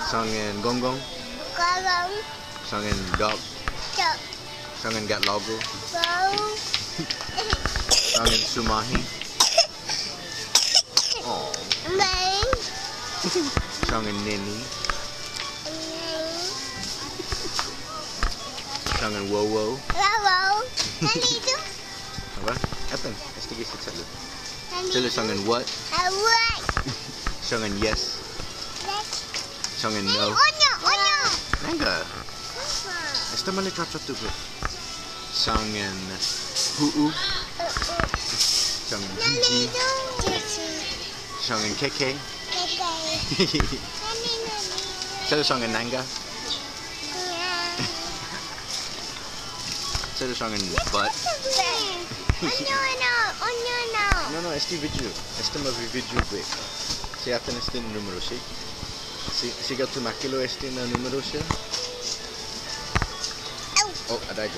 Sangan gonggong. Golong. Sangan dog. Dog. Sangan gat logo. Bau. Sangan sumahi. Oh. Main. Sangan nini. Sangan wowo. Lawo. Nani itu? Apa? Apa? Esta gesit satu. Nani Sila itu? sangan what? Awak. Sangan yes. Sangan no. Onyo. Onyo. Anggen. Esta mana cocok tu bro? Sangan huu. Sangan Nani gigi. itu? Cici. Sangan keke. Keke. Nani nani. Sila sangan nanga. Sila sangan butt. Onyo no. Onyo no. No, esti video. Esta ma video gue. Si aten esti numero si. Si gatu makilo esti na numero si. Oh, adai.